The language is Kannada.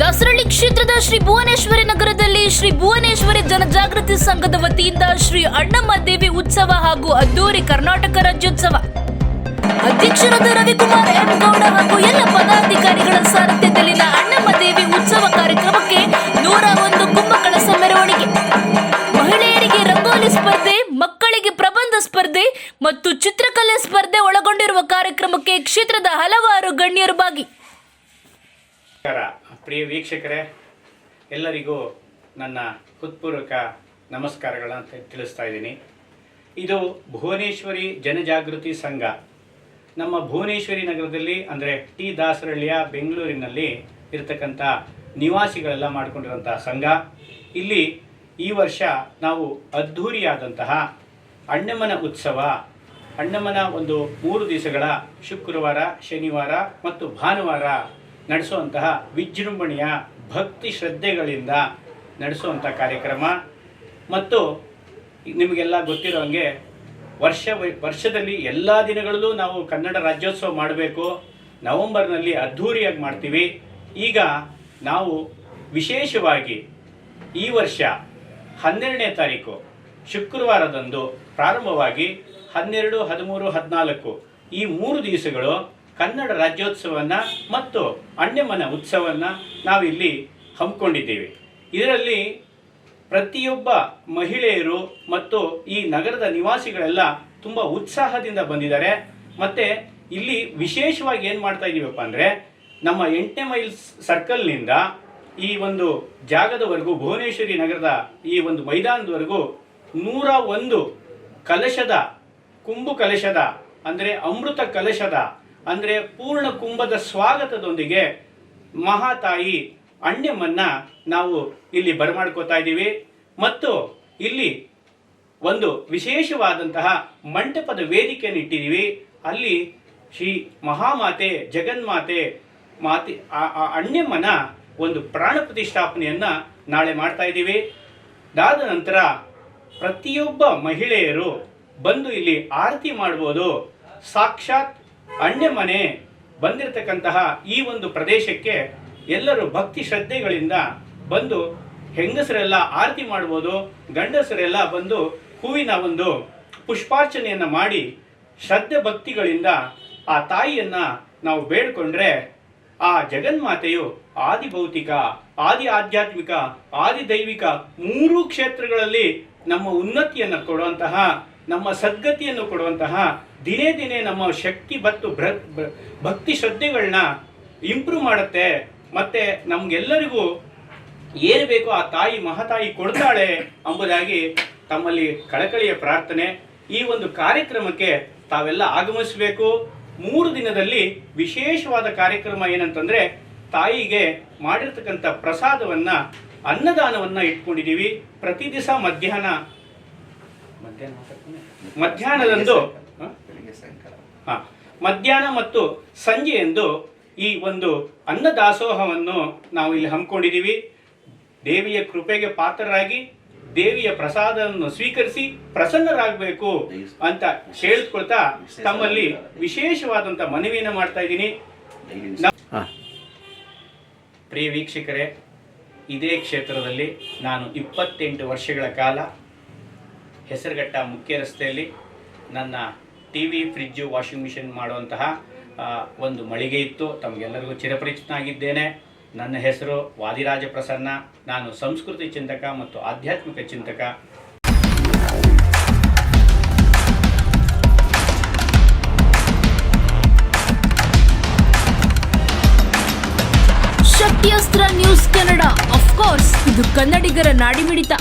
ದಾಸರಳ್ಳಿ ಕ್ಷೇತ್ರದ ಶ್ರೀ ಭುವನೇಶ್ವರಿ ನಗರದಲ್ಲಿ ಶ್ರೀ ಭುವನೇಶ್ವರಿ ಜನಜಾಗೃತಿ ಸಂಘದ ವತಿಯಿಂದ ಶ್ರೀ ಅಣ್ಣಮ್ಮ ದೇವಿ ಉತ್ಸವ ಹಾಗೂ ಅದ್ದೂರಿ ಕರ್ನಾಟಕ ರಾಜ್ಯೋತ್ಸವ. ಅಧ್ಯಕ್ಷರಾದ ರವಿಕುಮಾರ್ ಎಂ ಗೌಡ ಹಾಗೂ ಎಲ್ಲ ಪದಾಧಿಕಾರಿಗಳ ಸಾರಥ್ಯದಲ್ಲಿನ ಅಣ್ಣಮ್ಮ ದೇವಿ ಉತ್ಸವ ಕಾರ್ಯಕ್ರಮಕ್ಕೆ 101 ಕುಂಭಕಳಸ ಮೆರವಣಿಗೆ, ಮಹಿಳೆಯರಿಗೆ ರಂಗೋಲಿ ಸ್ಪರ್ಧೆ, ಮಕ್ಕಳಿಗೆ ಪ್ರಬಂಧ ಸ್ಪರ್ಧೆ ಮತ್ತು ಚಿತ್ರಕಲೆ ಸ್ಪರ್ಧೆ ಒಳಗೊಂಡಿರುವ ಕಾರ್ಯಕ್ರಮಕ್ಕೆ ಕ್ಷೇತ್ರದ ಹಲವಾರು ಗಣ್ಯರು ಭಾಗಿ. ಪ್ರಿಯ ವೀಕ್ಷಕರೇ, ಎಲ್ಲರಿಗೂ ನನ್ನ ಹೃತ್ಪೂರ್ವಕ ನಮಸ್ಕಾರಗಳನ್ನು ತಿಳಿಸ್ತಾ ಇದ್ದೀನಿ. ಇದು ಭುವನೇಶ್ವರಿ ಜನಜಾಗೃತಿ ಸಂಘ ನಮ್ಮ ಭುವನೇಶ್ವರಿ ನಗರದಲ್ಲಿ ಅಂದರೆ ಟಿ ದಾಸರಳ್ಳಿಯ ಬೆಂಗಳೂರಿನಲ್ಲಿ ಇರತಕ್ಕಂಥ ನಿವಾಸಿಗಳೆಲ್ಲ ಮಾಡಿಕೊಂಡಿರುವಂಥ ಸಂಘ. ಇಲ್ಲಿ ಈ ವರ್ಷ ನಾವು ಅದ್ಧೂರಿಯಾದಂತಹ ಅಣ್ಣಮ್ಮನ ಉತ್ಸವ, ಅಣ್ಣಮ್ಮನ ಒಂದು 3 ದಿವಸಗಳ ಶುಕ್ರವಾರ, ಶನಿವಾರ ಮತ್ತು ಭಾನುವಾರ ನಡೆಸುವಂತಹ ವಿಜೃಂಭಣೆಯ ಭಕ್ತಿ ಶ್ರದ್ಧೆಗಳಿಂದ ನಡೆಸುವಂಥ ಕಾರ್ಯಕ್ರಮ. ಮತ್ತು ನಿಮಗೆಲ್ಲ ಗೊತ್ತಿರೋ ಹಾಗೆ ವರ್ಷದಲ್ಲಿ ಎಲ್ಲ ದಿನಗಳಲ್ಲೂ ನಾವು ಕನ್ನಡ ರಾಜ್ಯೋತ್ಸವ ಮಾಡಬೇಕು. ನವೆಂಬರ್ನಲ್ಲಿ ಅದ್ಧೂರಿಯಾಗಿ ಮಾಡ್ತೀವಿ. ಈಗ ನಾವು ವಿಶೇಷವಾಗಿ ಈ ವರ್ಷ 12ನೇ ತಾರೀಕು ಶುಕ್ರವಾರದಂದು ಪ್ರಾರಂಭವಾಗಿ 12, 13, 14 ಈ 3 ದಿವಸಗಳು ಕನ್ನಡ ರಾಜ್ಯೋತ್ಸವವನ್ನು ಮತ್ತು ಅಣ್ಣಮ್ಮನ ಉತ್ಸವವನ್ನು ನಾವಿಲ್ಲಿ ಹಮ್ಮಿಕೊಂಡಿದ್ದೇವೆ. ಇದರಲ್ಲಿ ಪ್ರತಿಯೊಬ್ಬ ಮಹಿಳೆಯರು ಮತ್ತು ಈ ನಗರದ ನಿವಾಸಿಗಳೆಲ್ಲ ತುಂಬ ಉತ್ಸಾಹದಿಂದ ಬಂದಿದ್ದಾರೆ. ಮತ್ತು ಇಲ್ಲಿ ವಿಶೇಷವಾಗಿ ಏನು ಮಾಡ್ತಾ ಇದ್ದೀವಪ್ಪ ಅಂದರೆ, ನಮ್ಮ 8ನೇ ಮೈಲ್ ಸರ್ಕಲ್ನಿಂದ ಈ ಒಂದು ಜಾಗದವರೆಗೂ, ಭುವನೇಶ್ವರಿ ನಗರದ ಈ ಒಂದು ಮೈದಾನದವರೆಗೂ 101 ಕಲಶದ, ಕುಂಭ ಕಲಶದ ಅಂದರೆ ಅಮೃತ ಕಲಶದ ಅಂದರೆ ಪೂರ್ಣ ಕುಂಭದ ಸ್ವಾಗತದೊಂದಿಗೆ ಮಹಾತಾಯಿ ಅಣ್ಣಮ್ಮನ್ನ ನಾವು ಇಲ್ಲಿ ಬರಮಾಡ್ಕೋತಾ ಇದ್ದೀವಿ. ಮತ್ತು ಇಲ್ಲಿ ಒಂದು ವಿಶೇಷವಾದಂತಹ ಮಂಟಪದ ವೇದಿಕೆಯನ್ನು ಇಟ್ಟಿದ್ದೀವಿ. ಅಲ್ಲಿ ಶ್ರೀ ಮಹಾಮಾತೆ ಜಗನ್ಮಾತೆ ಅಣ್ಣಮ್ಮನ ಒಂದು ಪ್ರಾಣ ಪ್ರತಿಷ್ಠಾಪನೆಯನ್ನು ನಾಳೆ ಮಾಡ್ತಾ ಇದ್ದೀವಿ. ಅದಾದ ನಂತರ ಪ್ರತಿಯೊಬ್ಬ ಮಹಿಳೆಯರು ಬಂದು ಇಲ್ಲಿ ಆರತಿ ಮಾಡ್ಬೋದು. ಸಾಕ್ಷಾತ್ ಅಣ್ಣಮ್ಮನೆ ಬಂದಿರತಕ್ಕಂತಹ ಈ ಒಂದು ಪ್ರದೇಶಕ್ಕೆ ಎಲ್ಲರೂ ಭಕ್ತಿ ಶ್ರದ್ಧೆಗಳಿಂದ ಬಂದು ಹೆಂಗಸರೆಲ್ಲ ಆರತಿ ಮಾಡ್ಬೋದು. ಗಂಡಸರೆಲ್ಲ ಬಂದು ಹೂವಿನ ಒಂದು ಪುಷ್ಪಾರ್ಚನೆಯನ್ನು ಮಾಡಿ ಶ್ರದ್ಧೆ ಭಕ್ತಿಗಳಿಂದ ಆ ತಾಯಿಯನ್ನು ನಾವು ಬೇಡ್ಕೊಂಡ್ರೆ ಆ ಜಗನ್ಮಾತೆಯು ಆದಿ ಭೌತಿಕ, ಆದಿ ಆಧ್ಯಾತ್ಮಿಕ, ಆದಿ ದೈವಿಕ 3 ಕ್ಷೇತ್ರಗಳಲ್ಲಿ ನಮ್ಮ ಉನ್ನತಿಯನ್ನು ಕೊಡುವಂತಹ, ನಮ್ಮ ಸದ್ಗತಿಯನ್ನು ಕೊಡುವಂತಹ, ದಿನೇ ದಿನೇ ನಮ್ಮ ಶಕ್ತಿ ಮತ್ತು ಭಕ್ತಿ ಶ್ರದ್ಧೆಗಳನ್ನ ಇಂಪ್ರೂವ್ ಮಾಡುತ್ತೆ. ಮತ್ತು ನಮಗೆಲ್ಲರಿಗೂ ಏನು ಬೇಕೋ ಆ ತಾಯಿ ಮಹಾತಾಯಿ ಕೊಡ್ತಾಳೆ ಎಂಬುದಾಗಿ ತಮ್ಮಲ್ಲಿ ಕಳಕಳಿಯ ಪ್ರಾರ್ಥನೆ. ಈ ಒಂದು ಕಾರ್ಯಕ್ರಮಕ್ಕೆ ತಾವೆಲ್ಲ ಆಗಮಿಸಬೇಕು. 3 ದಿನದಲ್ಲಿ ವಿಶೇಷವಾದ ಕಾರ್ಯಕ್ರಮ ಏನಂತಂದರೆ, ತಾಯಿಗೆ ಮಾಡಿರ್ತಕ್ಕಂಥ ಪ್ರಸಾದವನ್ನು, ಅನ್ನದಾನವನ್ನು ಇಟ್ಕೊಂಡಿದ್ದೀವಿ. ಪ್ರತಿ ದಿವಸ ಮಧ್ಯಾಹ್ನದಂದು ಮಧ್ಯಾಹ್ನ ಮತ್ತು ಸಂಜೆಯಂದು ಈ ಒಂದು ಅನ್ನದಾಸೋಹವನ್ನು ನಾವು ಇಲ್ಲಿ ಹಮ್ಮಿಕೊಂಡಿದ್ದೀವಿ. ದೇವಿಯ ಕೃಪೆಗೆ ಪಾತ್ರರಾಗಿ ದೇವಿಯ ಪ್ರಸಾದವನ್ನು ಸ್ವೀಕರಿಸಿ ಪ್ರಸನ್ನರಾಗಬೇಕು ಅಂತ ಕೇಳಿಸ್ಕೊಳ್ತಾ ತಮ್ಮಲ್ಲಿ ವಿಶೇಷವಾದಂಥ ಮನವಿಯನ್ನು ಮಾಡ್ತಾ ಇದ್ದೀನಿ. ಪ್ರಿಯ ವೀಕ್ಷಕರೇ, ಇದೇ ಕ್ಷೇತ್ರದಲ್ಲಿ ನಾನು 28 ವರ್ಷಗಳ ಕಾಲ ಹೆಸರುಘಟ್ಟ ಮುಖ್ಯ ರಸ್ತೆಯಲ್ಲಿ ನನ್ನ TV, ಫ್ರಿಜ್ಜು, ವಾಷಿಂಗ್ ಮಿಷಿನ್ ಮಾಡುವಂತಹ ಒಂದು ಮಳಿಗೆ ಇತ್ತು. ತಮಗೆಲ್ಲರಿಗೂ ಚಿರಪರಿಚಿತನಾಗಿದ್ದೇನೆ. ನನ್ನ ಹೆಸರು ವಾದಿರಾಜ ಪ್ರಸನ್ನ. ನಾನು ಸಂಸ್ಕೃತಿ ಚಿಂತಕ ಮತ್ತು ಆಧ್ಯಾತ್ಮಿಕ ಚಿಂತಕ. ಶಕ್ತಿಯಸ್ತ್ರ ನ್ಯೂಸ್ ಕನ್ನಡ, ಆಫ್ ಕೋರ್ಸ್ ಇದು ಕನ್ನಡಿಗರ ನಾಡಿಮಿಡಿತ.